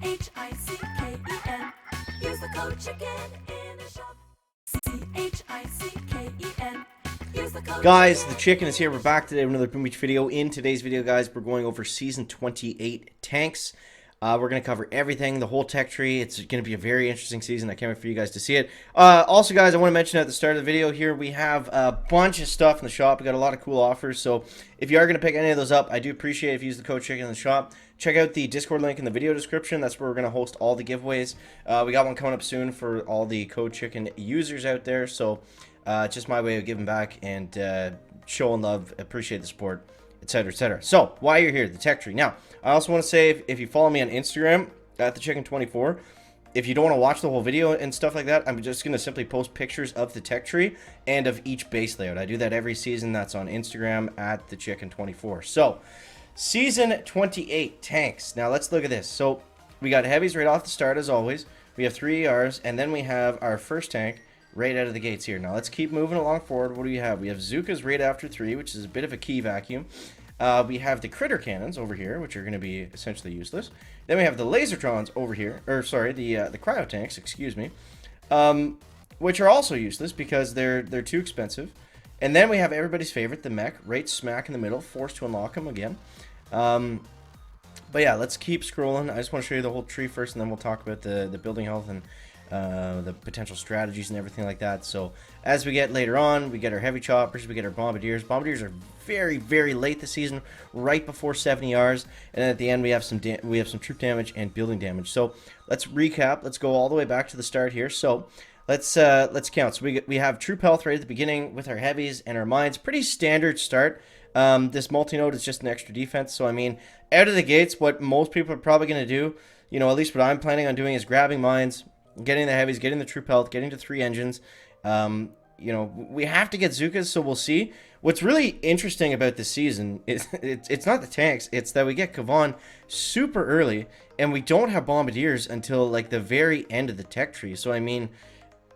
CHICKEN. Use the code CHICKEN in the shop. CHICKEN. Use the code Guys, chicken. the chicken is here. We're back today with another Boom Beach video. In today's video, guys, we're going over Season 28 tanks. We're going to cover everything, the whole tech tree. It's going to be a very interesting season. I can't wait for you guys to see it. Also, guys, I want to mention at the start of the video here, we have a bunch of stuff in the shop. We got a lot of cool offers. So if you are going to pick any of those up, I do appreciate it if you use the code CHICKEN in the shop. Check out the Discord link in the video description. That's where we're going to host all the giveaways. We got one coming up soon for all the code CHICKEN users out there. So it's just my way of giving back and showing love, appreciate the support, etc., etc. So while you're here, the tech tree. Now, I also want to say if you follow me on Instagram at thechicken24, if you don't want to watch the whole video and stuff like that, I'm just going to simply post pictures of the tech tree and of each base layout. I do that every season. That's on Instagram at thechicken24. So Season 28 tanks. Now let's look at this. So we got heavies right off the start as always. We have 3 ERs, and then we have our first tank right out of the gates here. Now let's keep moving along forward. What do we have? We have Zookas right after 3, which is a bit of a key vacuum. We have the critter cannons over here, which are going to be essentially useless. Then we have the lasertrons over here, or sorry, the cryo tanks, excuse me, which are also useless because they're too expensive. And then we have everybody's favorite, the mech, right smack in the middle, forced to unlock them again. But yeah, let's keep scrolling. I just want to show you the whole tree first, and then we'll talk about the building health and the potential strategies and everything like that. So as we get later on, we get our heavy choppers, we get our bombardiers. Bombardiers are very, very late this season, right before 70 Rs, and then at the end we have some troop damage and building damage. So let's recap. Let's go all the way back to the start here. So let's count. So we have troop health right at the beginning with our heavies and our mines. Pretty standard start. This multi-node is just an extra defense. So I mean, out of the gates, what most people are probably going to do, you know, at least what I'm planning on doing, is grabbing mines, getting the heavies, getting the troop health, getting to 3 engines. You know, we have to get Zookas, so we'll see. What's really interesting about this season is it's not the tanks, it's that we get Kavan super early, and we don't have bombardiers until like the very end of the tech tree. So I mean,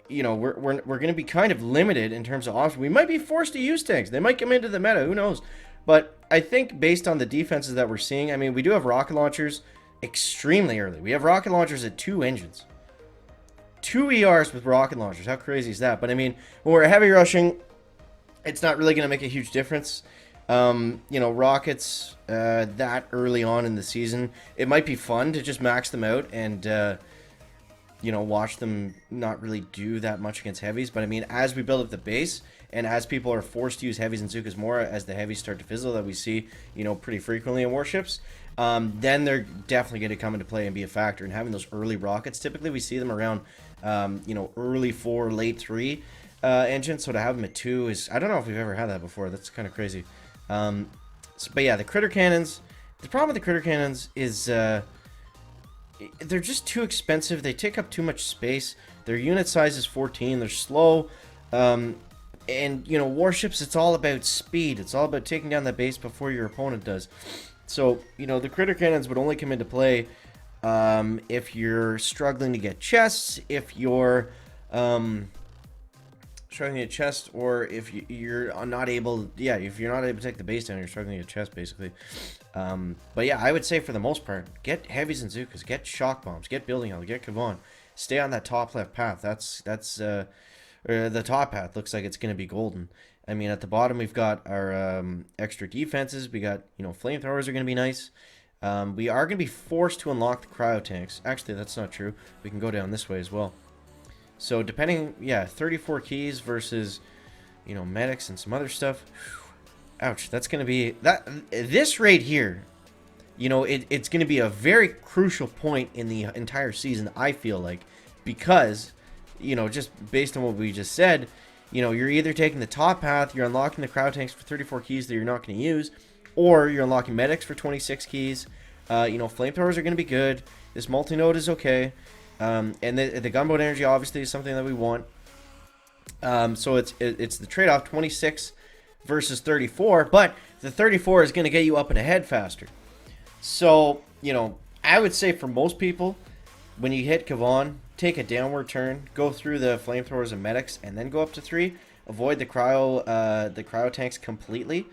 you know, we're going to be kind of limited in terms of options. We might be forced to use tanks. They might come into the meta, who knows? But I think based on the defenses that we're seeing, I mean, we do have rocket launchers extremely early. We have rocket launchers at 2 engines. 2 ERs with rocket launchers. How crazy is that? But I mean, when we're heavy rushing, it's not really going to make a huge difference. You know, rockets that early on in the season, it might be fun to just max them out and you know, watch them not really do that much against heavies. But I mean, as we build up the base and as people are forced to use heavies and Zookas more, as the heavies start to fizzle, that we see, you know, pretty frequently in warships, then they're definitely going to come into play and be a factor. And having those early rockets, typically we see them around, you know, early 4, late 3 engines. So to have them at 2 is, I don't know if we've ever had that before. That's kind of crazy. But yeah, the critter cannons, the problem with the critter cannons is they're just too expensive. They take up too much space. Their unit size is 14. They're slow. And, you know, warships, it's all about speed. It's all about taking down that base before your opponent does. So, you know, the critter cannons would only come into play if you're struggling to get chests, if you're struggling to get chests, or if you're not able, yeah, if you're not able to take the base down, you're struggling to get chests, basically. But yeah, I would say for the most part, get heavies and Zookas, get shock bombs, get building health, get Kavan, stay on that top left path. That's the top path looks like it's going to be golden. I mean, at the bottom we've got our extra defenses. We got, you know, flamethrowers are going to be nice. We are going to be forced to unlock the cryo tanks. Actually, that's not true. We can go down this way as well. So depending, yeah, 34 keys versus, you know, medics and some other stuff. Ouch, that's going to be, this right here, you know, it's going to be a very crucial point in the entire season, I feel like, because, you know, just based on what we just said, you know, you're either taking the top path, you're unlocking the cryo tanks for 34 keys that you're not going to use, or you're unlocking medics for 26 keys. You know, flamethrowers are going to be good. This multi-node is okay. And the gunboat energy obviously is something that we want. So it's the trade-off, 26 versus 34, but the 34 is going to get you up and ahead faster. So, you know, I would say for most people, when you hit Kavan, take a downward turn, go through the flamethrowers and medics, and then go up to 3. Avoid the cryo tanks completely,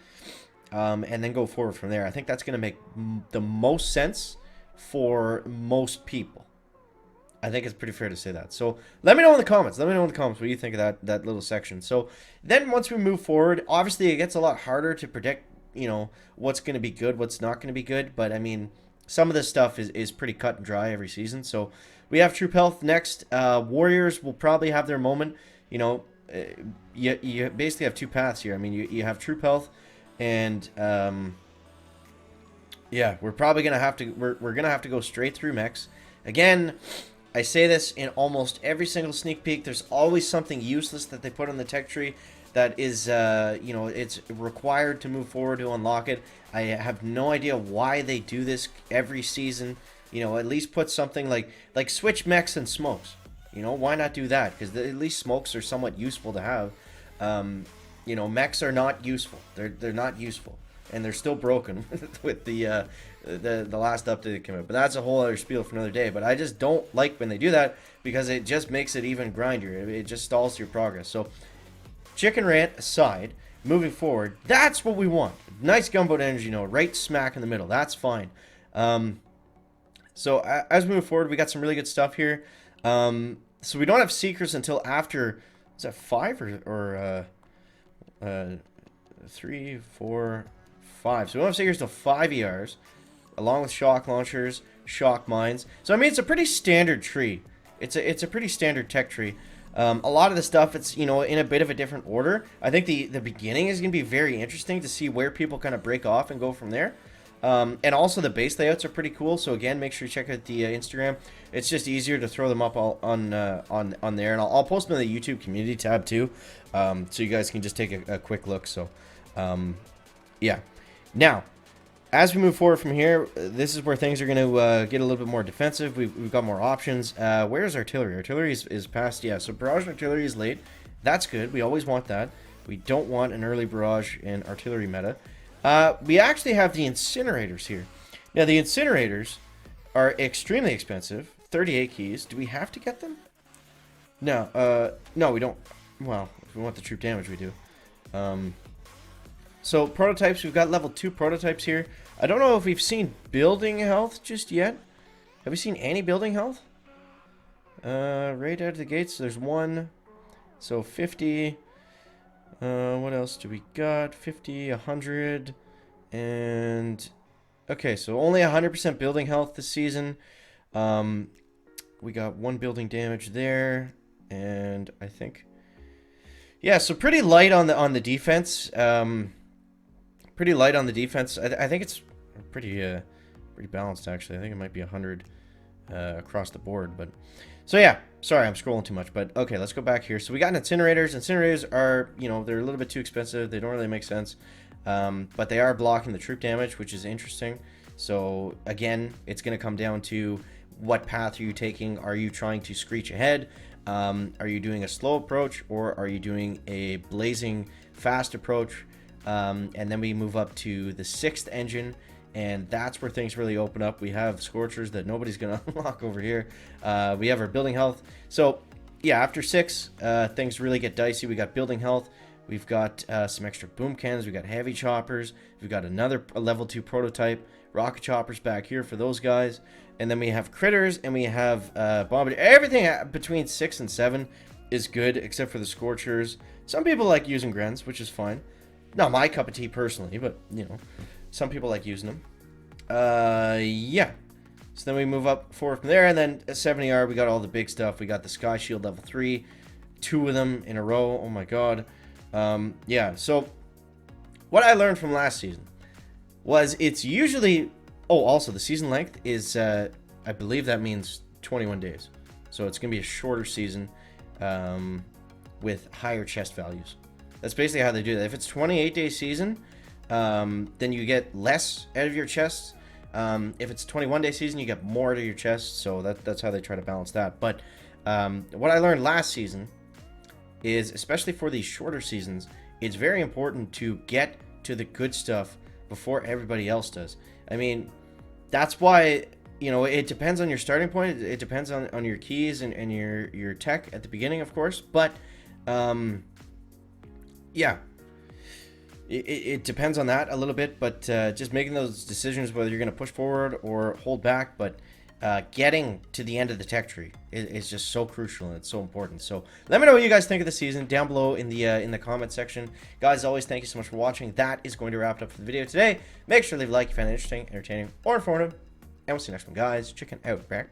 and then go forward from there. I think that's going to make the most sense for most people. I think it's pretty fair to say that. So let me know in the comments. Let me know in the comments what you think of that little section. So then once we move forward, obviously it gets a lot harder to predict, what's going to be good, what's not going to be good. But I mean, some of this stuff is pretty cut and dry every season. So we have Troop Health next. Warriors will probably have their moment. You basically have two paths here. I mean, you have Troop Health, and yeah, we're probably gonna have to we're gonna have to go straight through mechs. Again, I say this in almost every single sneak peek. There's always something useless that they put on the tech tree that is, it's required to move forward to unlock it. I have no idea why they do this every season. At least put something like switch mechs and smokes. Why not do that? Because at least smokes are somewhat useful to have. Mechs are not useful. They're not useful, and they're still broken with the last update that came out. But that's a whole other spiel for another day. But I just don't like when they do that because it just makes it even grindier. It just stalls your progress. So chicken rant aside, moving forward, that's what we want. Nice gunboat energy node, right smack in the middle. That's fine. So as we move forward, we got some really good stuff here. So we don't have Seekers until after, is that 5 or 3, 4, 5. So we don't have Seekers till 5 ERs, along with shock launchers, shock mines. So I mean, it's a pretty standard tree. It's a pretty standard tech tree. A lot of the stuff, it's, in a bit of a different order. I think the beginning is going to be very interesting to see where people kind of break off and go from there. And also the base layouts are pretty cool. So again, make sure you check out the Instagram. It's just easier to throw them up all on there, and I'll post them in the YouTube community tab too, so you guys can just take a quick look. So, yeah. Now, as we move forward from here, this is where things are going to get a little bit more defensive. We've got more options. Where's artillery? Artillery is past, yeah. So barrage artillery is late. That's good. We always want that. We don't want an early barrage and artillery meta. We actually have the incinerators here. Now, the incinerators are extremely expensive. 38 keys. Do we have to get them? No. No, we don't. Well, if we want the troop damage, we do. So, prototypes. We've got level 2 prototypes here. I don't know if we've seen building health just yet. Have we seen any building health? Right out of the gates, there's one. So, 50... what else do we got? 50, 100, and... Okay, so only 100% building health this season. We got 1 building damage there, and I think... Yeah, so pretty light on the defense. Pretty light on the defense. I think it's pretty balanced, actually. I think it might be 100 across the board, but... So yeah, sorry, I'm scrolling too much, but okay, let's go back here. So we got incinerators. Incinerators are, they're a little bit too expensive. They don't really make sense, but they are blocking the troop damage, which is interesting. So again, it's going to come down to what path are you taking? Are you trying to screech ahead? Are you doing a slow approach, or are you doing a blazing fast approach? And then we move up to the 6th engine. And that's where things really open up. We have Scorchers that nobody's going to unlock over here. We have our building health. So, yeah, after 6, things really get dicey. We got building health. We've got some extra boom cannons. We've got heavy choppers. We've got a level 2 prototype. Rocket choppers back here for those guys. And then we have critters, and we have bombardier. Everything between 6 and 7 is good, except for the Scorchers. Some people like using Grens, which is fine. Not my cup of tea personally, but, some people like using them. Yeah. So then we move up forward from there, and then at 70R, we got all the big stuff. We got the Sky Shield level 3, 2 of them in a row. Oh my god. Yeah, so what I learned from last season was it's usually... Oh, also, the season length is, I believe that means 21 days. So it's going to be a shorter season with higher chest values. That's basically how they do that. If it's 28-day season... then you get less out of your chest. If it's 21-day season, you get more out of your chest. So that's how they try to balance that. But what I learned last season is, especially for these shorter seasons, it's very important to get to the good stuff before everybody else does. I mean, that's why, it depends on your starting point. It depends on your keys and your tech at the beginning, of course. But, yeah. it depends on that a little bit, but just making those decisions whether you're going to push forward or hold back, but getting to the end of the tech tree is just so crucial, and it's so important. So let me know what you guys think of the season down below in the comment section. Guys, as always, thank you so much for watching. That is going to wrap it up for the video today. Make sure to leave a like if you found it interesting, entertaining, or informative, and we'll see you next one, guys. Chicken out. Back.